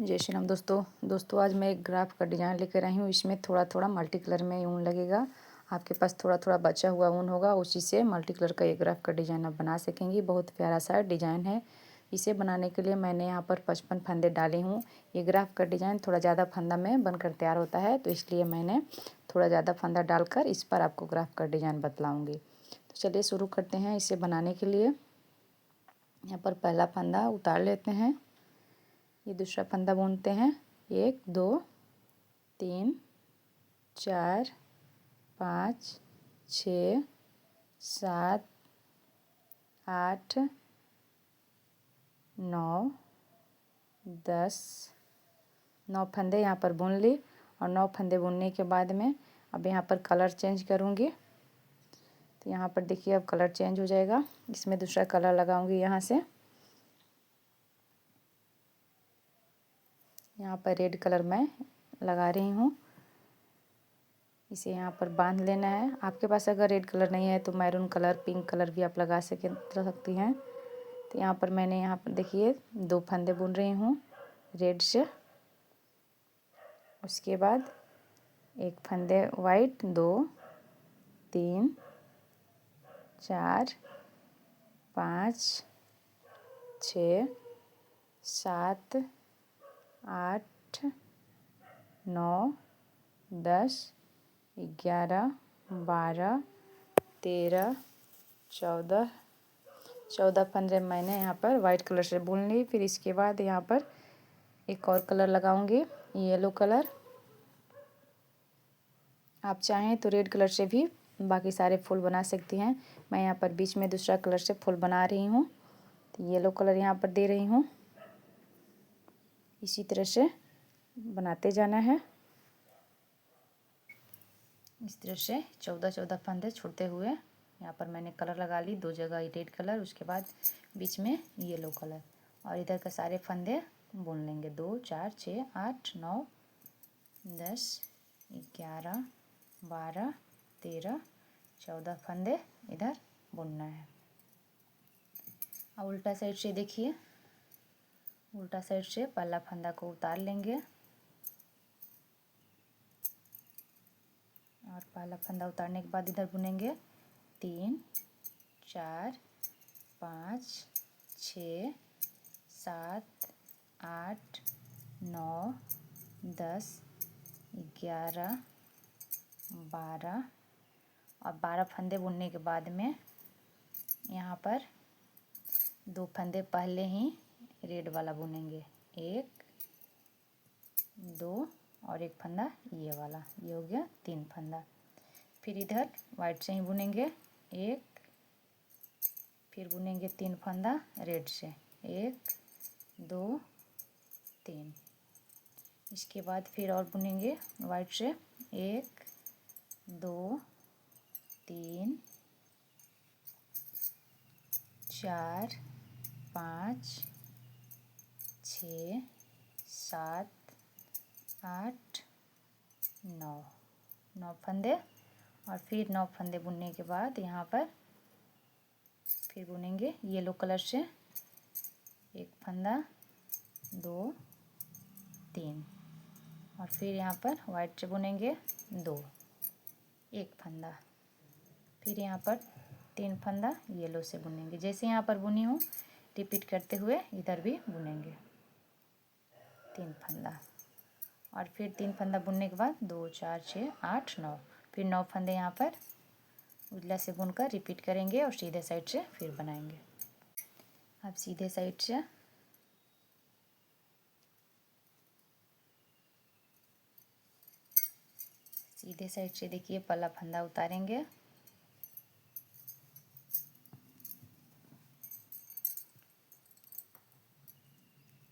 जय श्री राम दोस्तों आज मैं एक ग्राफ का डिज़ाइन लेकर आई हूँ। इसमें थोड़ा थोड़ा मल्टी कलर में ऊन लगेगा। आपके पास थोड़ा थोड़ा बचा हुआ ऊन होगा, उसी से मल्टी कलर का ये ग्राफ का डिज़ाइन आप बना सकेंगी। बहुत प्यारा सा डिज़ाइन है। इसे बनाने के लिए मैंने यहाँ पर 55 फंदे डाले हूँ। ये ग्राफ का डिज़ाइन थोड़ा ज़्यादा फंदा में बनकर तैयार होता है, तो इसलिए मैंने थोड़ा ज़्यादा फंदा डालकर इस पर आपको ग्राफ का डिज़ाइन बतलाऊँगी। तो चलिए शुरू करते हैं। इसे बनाने के लिए यहाँ पर पहला फंदा उतार लेते हैं। ये दूसरा फंदा बुनते हैं। 1 2 3 4 5 6 7 8 9 10 9 फंदे यहाँ पर बुन ली। और 9 फंदे बुनने के बाद में अब यहाँ पर कलर चेंज करूँगी। तो यहाँ पर देखिए अब कलर चेंज हो जाएगा। इसमें दूसरा कलर लगाऊंगी। यहाँ पर रेड कलर मैं लगा रही हूँ। इसे यहाँ पर बांध लेना है। आपके पास अगर रेड कलर नहीं है तो मैरून कलर, पिंक कलर भी आप लगा सकती हैं। तो यहाँ पर मैंने यहाँ पर देखिए 2 फंदे बुन रही हूँ रेड से। उसके बाद एक फंदे वाइट, 2 3 4 5 6 7 8 9 10 11 12 13 14 फंदे मैंने यहाँ पर वाइट कलर से बुन ली। फिर इसके बाद यहाँ पर एक और कलर लगाऊंगी, येलो कलर। आप चाहें तो रेड कलर से भी बाकी सारे फूल बना सकती हैं। मैं यहाँ पर बीच में दूसरा कलर से फूल बना रही हूँ। तो येलो कलर यहाँ पर दे रही हूँ। इसी तरह से बनाते जाना है। इस तरह से 14 फंदे छोड़ते हुए यहाँ पर मैंने कलर लगा ली। 2 जगह रेड कलर, उसके बाद बीच में येलो कलर, और इधर का सारे फंदे बुन लेंगे। 2 4 6 8 9 10 11 12 13 14 फंदे इधर बुनना है। अब उल्टा साइड से देखिए, उल्टा साइड से पहला फंदा को उतार लेंगे और पहला फंदा उतारने के बाद इधर बुनेंगे 3 4 5 6 7 8 9 10 11 12 और 12 फंदे बुनने के बाद में यहाँ पर 2 फंदे पहले ही रेड वाला बुनेंगे। 1 2 और एक फंदा ये वाला, ये हो गया 3 फंदा। फिर इधर वाइट से ही बुनेंगे 1, फिर बुनेंगे 3 फंदा रेड से, 1 2 3। इसके बाद फिर और बुनेंगे वाइट से 1 2 3 4 5 6 7 8 9 फंदे। और फिर 9 फंदे बुनने के बाद यहाँ पर फिर बुनेंगे येलो कलर से 1 फंदा 2 3, और फिर यहाँ पर वाइट से बुनेंगे 2 1 फंदा, फिर यहाँ पर 3 फंदा येलो से बुनेंगे। जैसे यहाँ पर बुनी हूँ रिपीट करते हुए इधर भी बुनेंगे 3 फंदा, और फिर 3 फंदा बुनने के बाद 2 4 6 8 9, फिर 9 फंदे यहाँ पर उजला से बुनकर रिपीट करेंगे और सीधे साइड से फिर बनाएंगे। अब सीधे साइड से देखिए पहला फंदा उतारेंगे,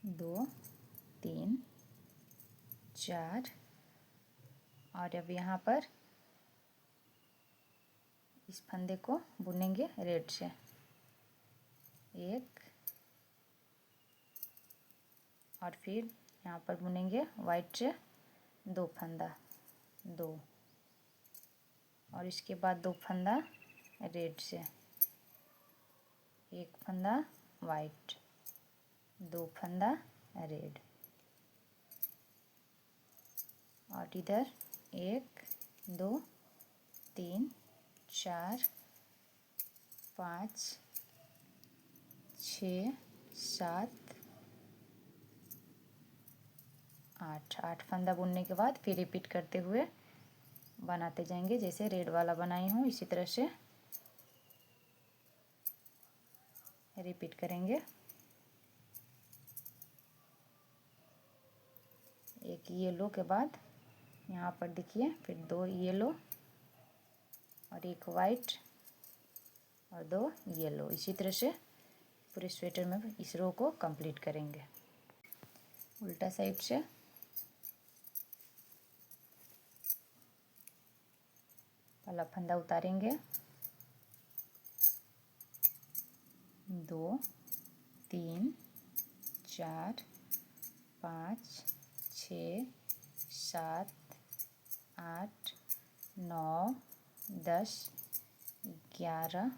दो 3 4, और अब यहाँ पर इस फंदे को बुनेंगे रेड से 1, और फिर यहाँ पर बुनेंगे वाइट से 2 फंदा 2, और इसके बाद 2 फंदा रेड से, 1 फंदा वाइट, 2 फंदा रेड, और इधर 1 2 3 4 5 6 7 8 फंदा बुनने के बाद फिर रिपीट करते हुए बनाते जाएंगे। जैसे रेड वाला बनाई हूँ इसी तरह से रिपीट करेंगे। एक येलो के बाद यहाँ पर देखिए फिर 2 येलो और 1 वाइट और 2 येलो, इसी तरह से पूरे स्वेटर में इस रो को कंप्लीट करेंगे। उल्टा साइड से पहला फंदा उतारेंगे, 2 3 4 5 6 7 8 9 10 11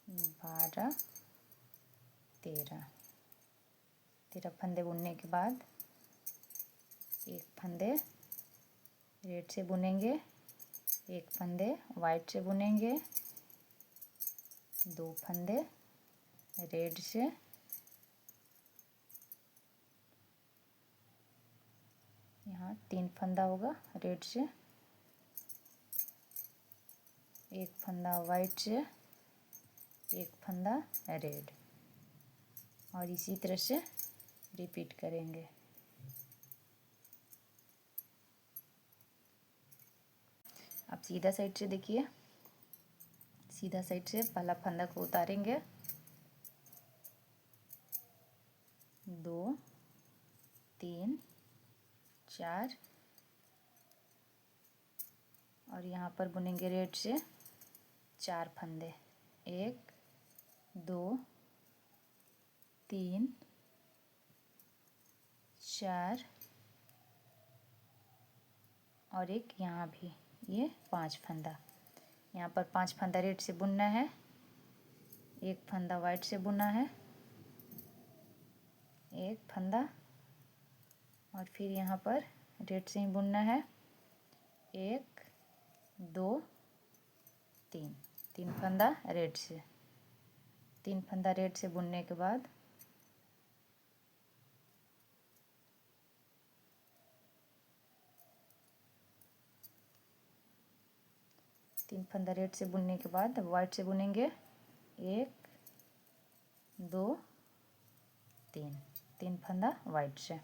12 13 फंदे बुनने के बाद एक फंदे रेड से बुनेंगे, एक फंदे वाइट से बुनेंगे, 2 फंदे रेड से, यहाँ 3 फंदा होगा रेड से, एक फंदा वाइट से, एक फंदा रेड, और इसी तरह से रिपीट करेंगे। अब सीधा साइड से देखिए, सीधा साइड से पहला फंदा को उतारेंगे, 2 3 4 और यहाँ पर बुनेंगे रेड से 4 फंदे, 1 2 3 4 और एक यहाँ भी, ये 5 फंदा। यहाँ पर 5 फंदा रेड से बुनना है, एक फंदा वाइट से बुना है, एक फंदा और फिर यहाँ पर रेड से ही बुनना है, 1 2 3 फंदा रेड से, 3 फंदा रेड से बुनने के बाद वाइट से बुनेंगे, 1 2 3 फंदा वाइट से।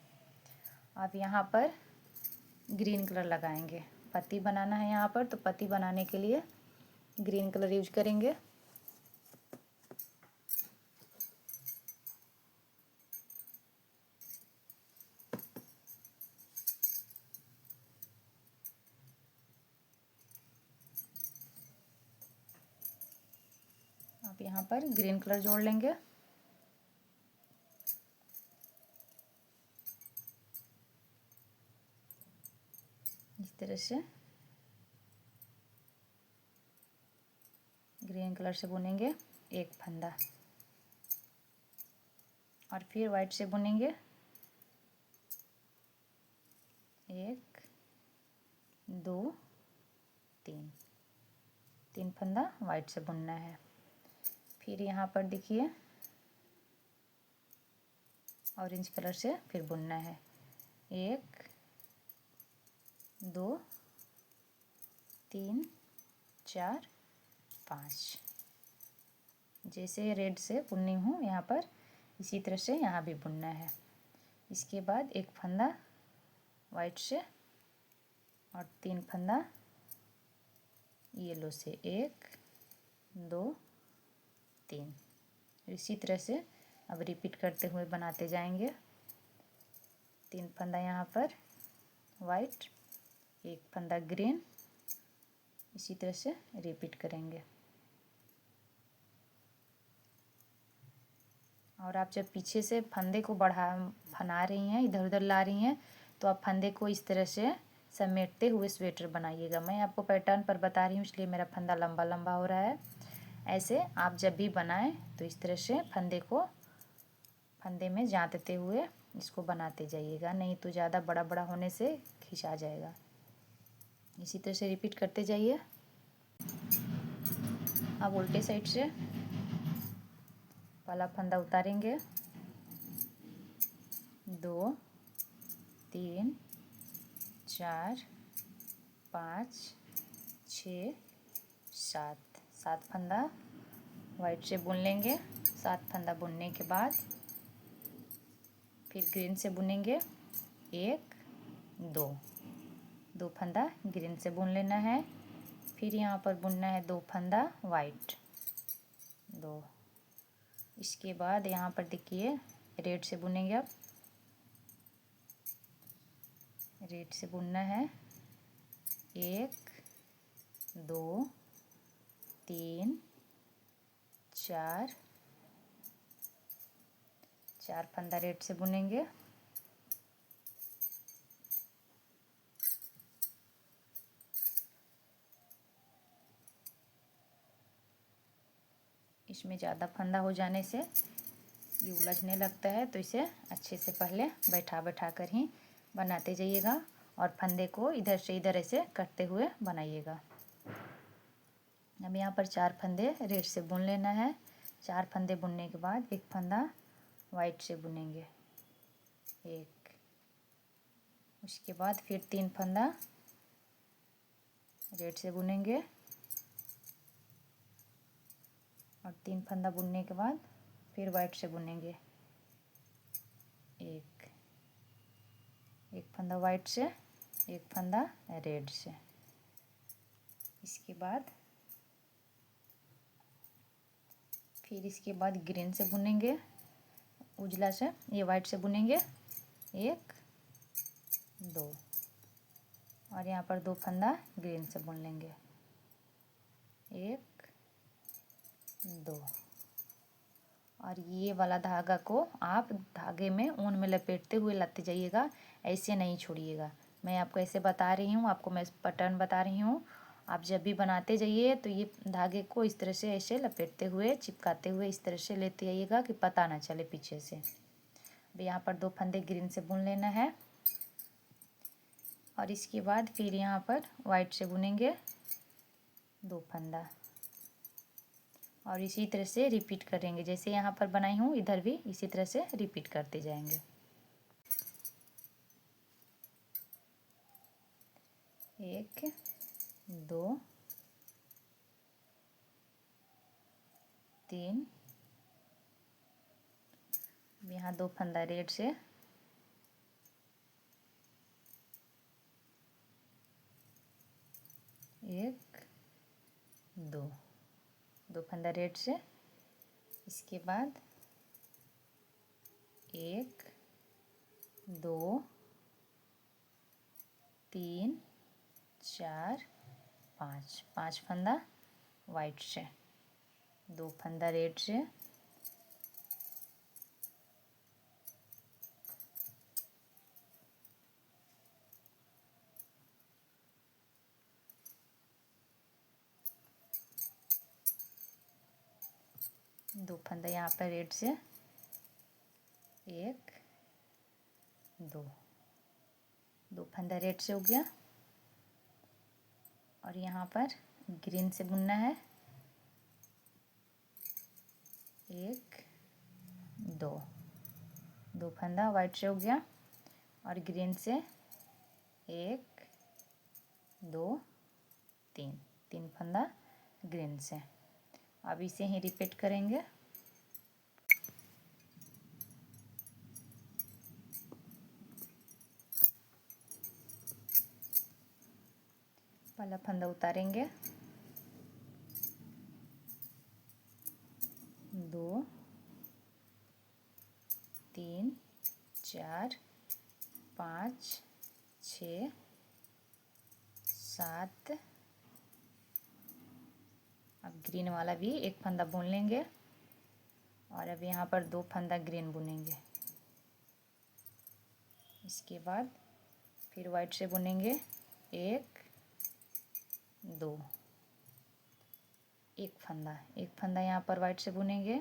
अब यहाँ पर ग्रीन कलर लगाएंगे, पत्ती बनाना है यहाँ पर, तो पत्ती बनाने के लिए ग्रीन कलर यूज करेंगे। आप यहाँ पर ग्रीन कलर जोड़ लेंगे। इस तरह से ग्रीन कलर से बुनेंगे एक फंदा और फिर वाइट से बुनेंगे, 1 2 3 फंदा वाइट से बुनना है। फिर यहाँ पर देखिए ऑरेंज कलर से फिर बुनना है, 1 2 3 4 5। जैसे रेड से बुनी हूँ यहाँ पर, इसी तरह से यहाँ भी बुनना है। इसके बाद एक फंदा वाइट से और 3 फंदा येलो से, 1 2 3। इसी तरह से अब रिपीट करते हुए बनाते जाएंगे। 3 फंदा यहाँ पर वाइट, एक फंदा ग्रीन, इसी तरह से रिपीट करेंगे। और आप जब पीछे से फंदे को बना रही हैं, इधर उधर ला रही हैं, तो आप फंदे को इस तरह से समेटते हुए स्वेटर बनाइएगा। मैं आपको पैटर्न पर बता रही हूँ, इसलिए मेरा फंदा लंबा लंबा हो रहा है। ऐसे आप जब भी बनाएं तो इस तरह से फंदे फंदे में जांतते हुए इसको बनाते जाइएगा, नहीं तो ज़्यादा बड़ा बड़ा होने से खिंचा जाएगा। इसी तरह से रिपीट करते जाइए। अब उल्टे साइड से पहला फंदा उतारेंगे, 2 3 4 5 6 7 7 फंदा वाइट से बुन लेंगे। 7 फंदा बुनने के बाद फिर ग्रीन से बुनेंगे, 1 2 फंदा ग्रीन से बुन लेना है। फिर यहाँ पर बुनना है 2 फंदा वाइट, 2। इसके बाद यहाँ पर देखिए रेड से बुनेंगे। अब रेड से बुनना है, 1 2 3 4 फंदा रेड से बुनेंगे। इसमें ज़्यादा फंदा हो जाने से ये उलझने लगता है, तो इसे अच्छे से पहले बैठा कर ही बनाते जाइएगा और फंदे को इधर से इधर ऐसे करते हुए बनाइएगा। अब यहाँ पर 4 फंदे रेड से बुन लेना है। 4 फंदे बुनने के बाद एक फंदा वाइट से बुनेंगे, 1। उसके बाद फिर 3 फंदा रेड से बुनेंगे और 3 फंदा बुनने के बाद फिर वाइट से बुनेंगे, 1 फंदा वाइट से, 1 फंदा रेड से। इसके बाद फिर इसके बाद ग्रीन से बुनेंगे, उजला से, ये वाइट से बुनेंगे, 1 2 और यहाँ पर 2 फंदा ग्रीन से बुन लेंगे, 1 2। और ये वाला धागा को आप धागे में ऊन में लपेटते हुए लाते जाइएगा, ऐसे नहीं छोड़िएगा। मैं आपको ऐसे बता रही हूँ, आपको मैं पैटर्न बता रही हूँ। आप जब भी बनाते जाइए तो ये धागे को इस तरह से ऐसे लपेटते हुए चिपकाते हुए इस तरह से लेते जाइएगा कि पता ना चले पीछे से। अब यहाँ पर 2 फंदे ग्रीन से बुन लेना है और इसके बाद फिर यहाँ पर वाइट से बुनेंगे 2 फंदा और इसी तरह से रिपीट करेंगे। जैसे यहाँ पर बनाई हूँ इधर भी इसी तरह से रिपीट करते जाएंगे। 1 2 3, यहाँ 2 फंदा रेड से, 1 2 फंदा रेड से। इसके बाद 1 2 3 4 5 फंदा वाइट से, 2 फंदा रेड से, दो फंदा यहाँ पर रेड से, 1 2 फंदा रेड से हो गया। और यहाँ पर ग्रीन से बुनना है, 1 2 फंदा वाइट से हो गया और ग्रीन से 1 2 3 फंदा ग्रीन से। अब इसे ही रिपीट करेंगे। पहला फंदा उतारेंगे, 2 3 4 5 6 7। अब ग्रीन वाला भी एक फंदा बुन लेंगे और अब यहाँ पर 2 फंदा ग्रीन बुनेंगे। इसके बाद फिर वाइट से बुनेंगे, 1 2 एक फंदा यहाँ पर वाइट से बुनेंगे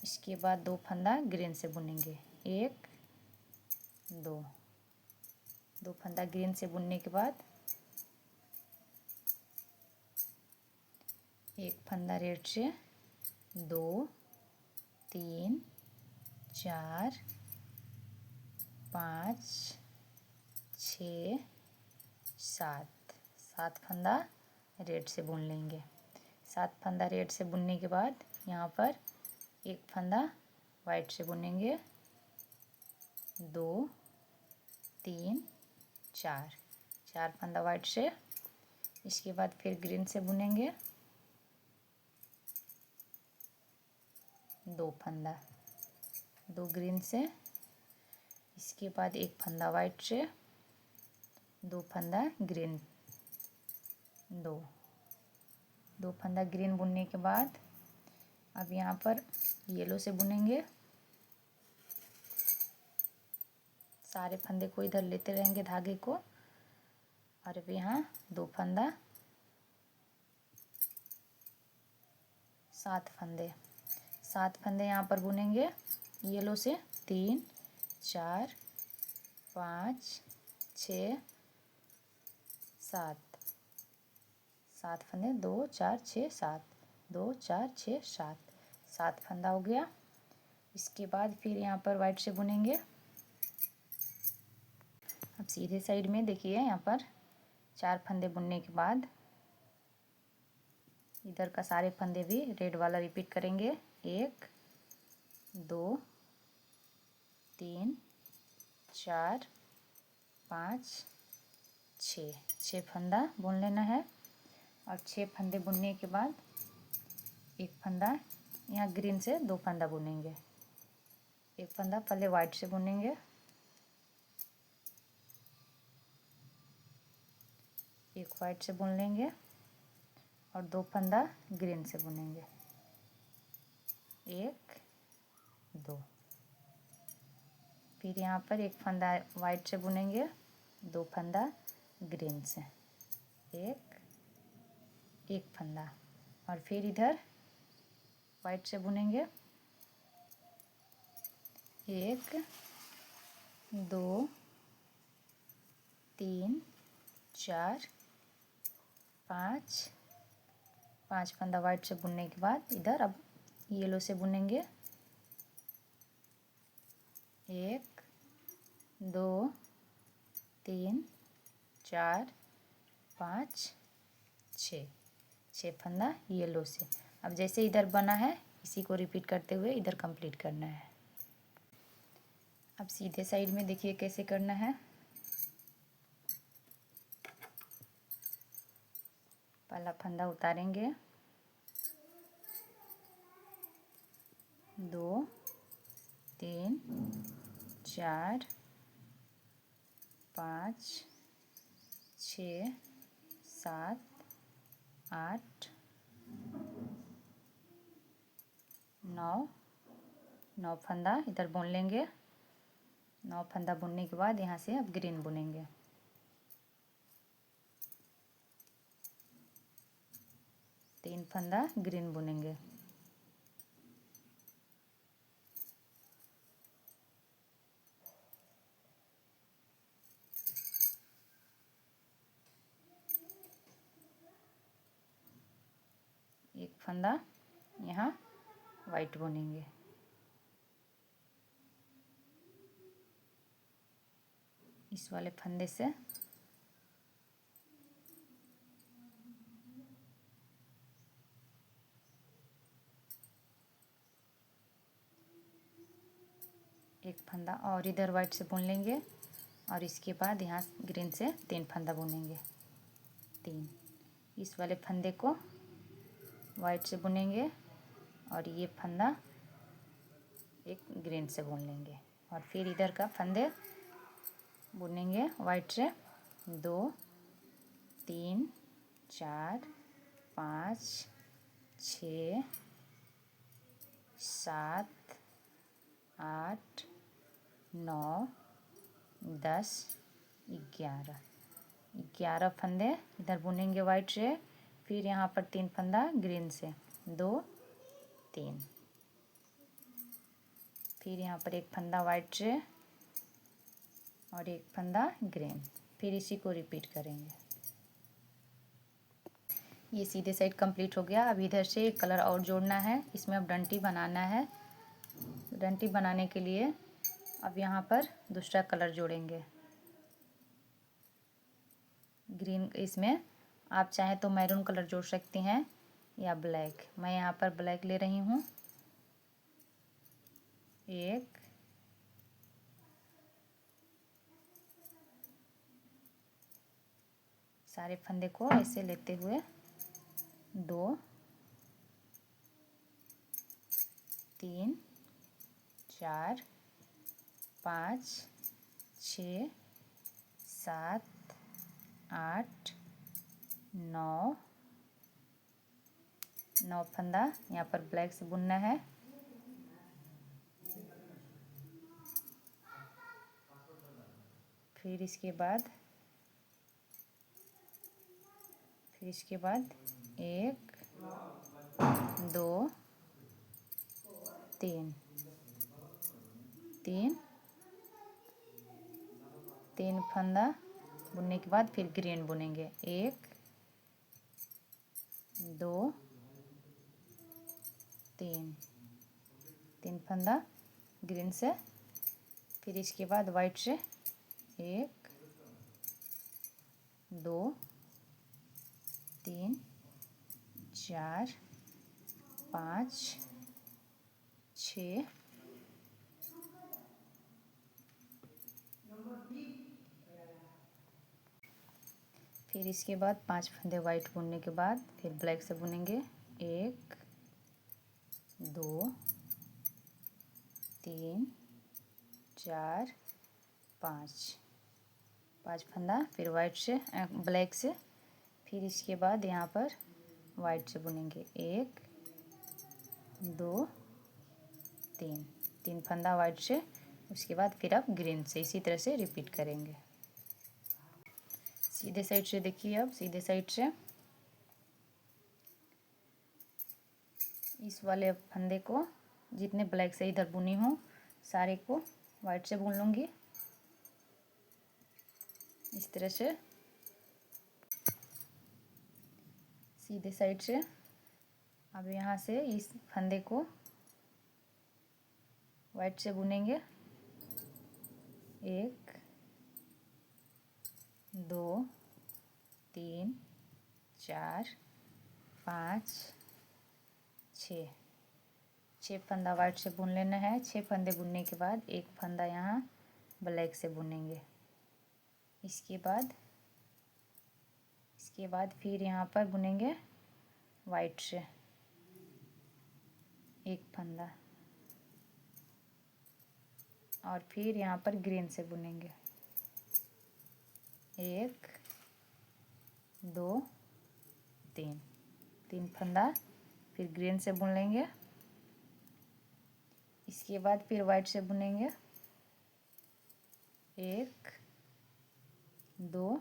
इसके बाद 2 फंदा ग्रीन से बुनेंगे, 1 2, 2 फंदा ग्रीन से बुनने के बाद 1 फंदा रेड से, 2 3 4 5 6 7, 7 फंदा रेड से बुन लेंगे। 7 फंदा रेड से बुनने के बाद यहाँ पर 1 फंदा वाइट से बुनेंगे, 2 3 4, 4 फंदा वाइट से। इसके बाद फिर ग्रीन से बुनेंगे 2 फंदा, 2 ग्रीन से। इसके बाद 1 फंदा वाइट से, 2 फंदा ग्रीन, 2 फंदा ग्रीन बुनने के बाद अब यहाँ पर येलो से बुनेंगे। सारे फंदे को इधर लेते रहेंगे धागे को, और अब यहाँ 2 फंदा, 7 फंदे, 7 फंदे यहाँ पर बुनेंगे येलो से। 3 4 5 6 7, 7 फंदे, 2 4 6 7, 2 4 6 7, 7 फंदा हो गया। इसके बाद फिर यहाँ पर वाइट से बुनेंगे। अब सीधे साइड में देखिए यहाँ पर 4 फंदे बुनने के बाद इधर का सारे फंदे भी रेड वाला रिपीट करेंगे, 1 2 3 4 5 6, 6 फंदा बुन लेना है। और 6 फंदे बुनने के बाद 1 फंदा यहाँ ग्रीन से 2 फंदा बुनेंगे, 1 फंदा पहले वाइट से बुनेंगे, एक वाइट से बुन लेंगे और 2 फंदा ग्रीन से बुनेंगे, 1 2। फिर यहाँ पर 1 फंदा वाइट से बुनेंगे, 2 फंदा ग्रीन से, एक फंदा, और फिर इधर वाइट से बुनेंगे, 1 2 3 4 5, 5 फंदा वाइट से बुनने के बाद इधर अब येलो से बुनेंगे, 1 2 3 4 5 6, 6 फंदा येलो से। अब जैसे इधर बना है इसी को रिपीट करते हुए इधर कंप्लीट करना है। अब सीधे साइड में देखिए कैसे करना है। पहला फंदा उतारेंगे, 2 3 4 5 6 7 8 9, 9 फंदा इधर बुन लेंगे। 9 फंदा बुनने के बाद यहाँ से अब ग्रीन बुनेंगे, तीन फंदा ग्रीन बुनेंगे, एक फंदा यहाँ वाइट बुनेंगे, इस वाले फंदे से एक फंदा और इधर वाइट से बुन लेंगे, और इसके बाद यहाँ ग्रीन से 3 फंदा बुनेंगे, 3, इस वाले फंदे को वाइट से बुनेंगे और ये फंदा एक ग्रीन से बुन लेंगे, और फिर इधर का फंदे बुनेंगे वाइट से, 2 3 4 5 6 7 8 9 10 11, 11 फंदे इधर बुनेंगे वाइट से। फिर यहाँ पर 3 फंदा ग्रीन से, 2 3, फिर यहाँ पर एक फंदा वाइट से और एक फंदा ग्रीन, फिर इसी को रिपीट करेंगे। ये सीधे साइड कंप्लीट हो गया। अब इधर से एक कलर और जोड़ना है, इसमें अब डंटी बनाना है। डंटी बनाने के लिए अब यहाँ पर दूसरा कलर जोड़ेंगे ग्रीन। इसमें आप चाहें तो मैरून कलर जोड़ सकती हैं या ब्लैक। मैं यहाँ पर ब्लैक ले रही हूँ। एक, सारे फंदे को ऐसे लेते हुए 2 3 4 5 6 7 8 9 फंदा यहाँ पर ब्लैक से बुनना है। फिर इसके बाद 1 2 3 3 फंदा बुनने के बाद फिर ग्रीन बुनेंगे। 1 2 3 फंदा ग्रीन से। फिर इसके बाद वाइट से 1 2 3 4 5 6 फिर इसके बाद 5 फंदे वाइट बुनने के बाद फिर ब्लैक से बुनेंगे। 1 2 3 4 5 फंदा फिर वाइट से ब्लैक से। फिर इसके बाद यहाँ पर वाइट से बुनेंगे। 1 2 3 फंदा वाइट से। उसके बाद फिर आप ग्रीन से इसी तरह से रिपीट करेंगे। सीधे साइड से देखिए, अब सीधे साइड से इस वाले फंदे को जितने ब्लैक से इधर बुनी हूँ सारे को वाइट से बुन लूँगी इस तरह से। सीधे साइड से अब यहाँ से इस फंदे को वाइट से बुनेंगे। 1 2 3 4 5 6 फंदा वाइट से बुन लेना है। 6 फंदे बुनने के बाद एक फंदा यहाँ ब्लैक से बुनेंगे। इसके बाद फिर यहाँ पर बुनेंगे वाइट से एक फंदा और फिर यहाँ पर ग्रीन से बुनेंगे। 1 2 3 फंदा फिर ग्रीन से बुन लेंगे। इसके बाद फिर वाइट से बुनेंगे। 1 2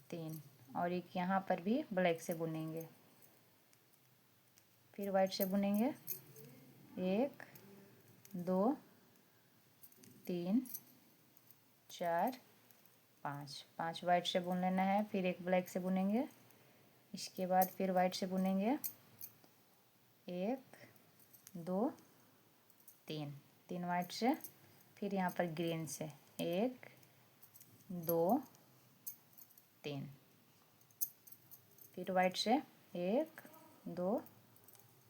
3 और एक यहाँ पर भी ब्लैक से बुनेंगे। फिर वाइट से बुनेंगे। 1 2 3 4 5 वाइट से बुन लेना है। फिर एक ब्लैक से बुनेंगे। इसके बाद फिर वाइट से बुनेंगे। 1 2 3 वाइट से। फिर यहाँ पर ग्रीन से 1 2 3 फिर वाइट से 1 2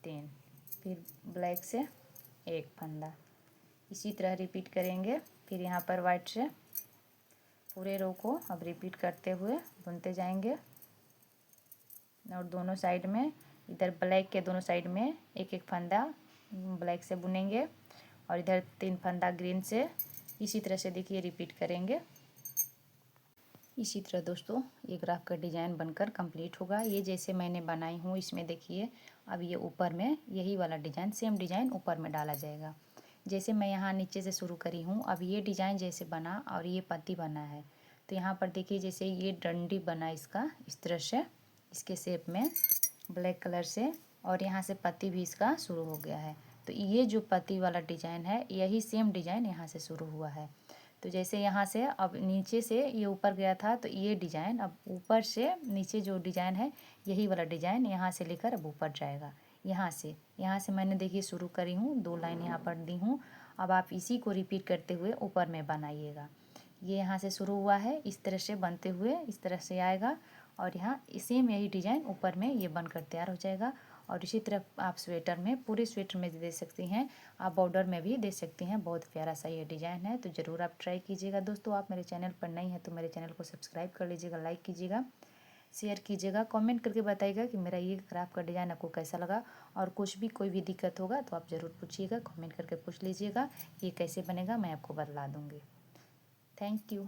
3 फिर ब्लैक से एक फंदा। इसी तरह रिपीट करेंगे। फिर यहाँ पर वाइट से पूरे रो को अब रिपीट करते हुए बुनते जाएंगे और दोनों साइड में इधर ब्लैक के दोनों साइड में एक एक फंदा ब्लैक से बुनेंगे और इधर 3 फंदा ग्रीन से। इसी तरह से देखिए रिपीट करेंगे। इसी तरह दोस्तों ये ग्राफ का डिज़ाइन बनकर कंप्लीट होगा। ये जैसे मैंने बनाई हूँ इसमें देखिए अब ये ऊपर में यही वाला डिज़ाइन सेम डिज़ाइन ऊपर में डाला जाएगा। जैसे मैं यहाँ नीचे से शुरू करी हूँ, अब ये डिज़ाइन जैसे बना और ये पत्ती बना है तो यहाँ पर देखिए जैसे ये डंडी बना इसका इस तरह से इसके शेप में ब्लैक कलर से और यहाँ से पत्ती भी इसका शुरू हो गया है। तो ये जो पत्ती वाला डिजाइन है यही सेम डिजाइन यहाँ से शुरू हुआ है। तो जैसे यहाँ से अब नीचे से ये ऊपर गया था तो ये डिजाइन अब ऊपर से नीचे जो डिजाइन है यही वाला डिजाइन यहाँ से लेकर अब ऊपर जाएगा। यहाँ से मैंने देखिए शुरू करी हूँ, 2 लाइन यहाँ पर दी हूँ। अब आप इसी को रिपीट करते हुए ऊपर में बनाइएगा। ये यहाँ से शुरू हुआ है, इस तरह से बनते हुए इस तरह से आएगा और यहाँ सेम यही डिजाइन ऊपर में ये बनकर तैयार हो जाएगा। और इसी तरह आप स्वेटर में, पूरे स्वेटर में दे सकती हैं, आप बॉर्डर में भी दे सकती हैं। बहुत प्यारा सा ये डिज़ाइन है, तो ज़रूर आप ट्राई कीजिएगा। दोस्तों आप मेरे चैनल पर नई हैं तो मेरे चैनल को सब्सक्राइब कर लीजिएगा, लाइक कीजिएगा, शेयर कीजिएगा, कमेंट करके बताइएगा कि मेरा ये क्राफ्ट का डिज़ाइन आपको कैसा लगा। और कुछ भी कोई भी दिक्कत होगा तो आप ज़रूर पूछिएगा, कमेंट करके पूछ लीजिएगा ये कैसे बनेगा, मैं आपको बतला दूँगी। Thank you.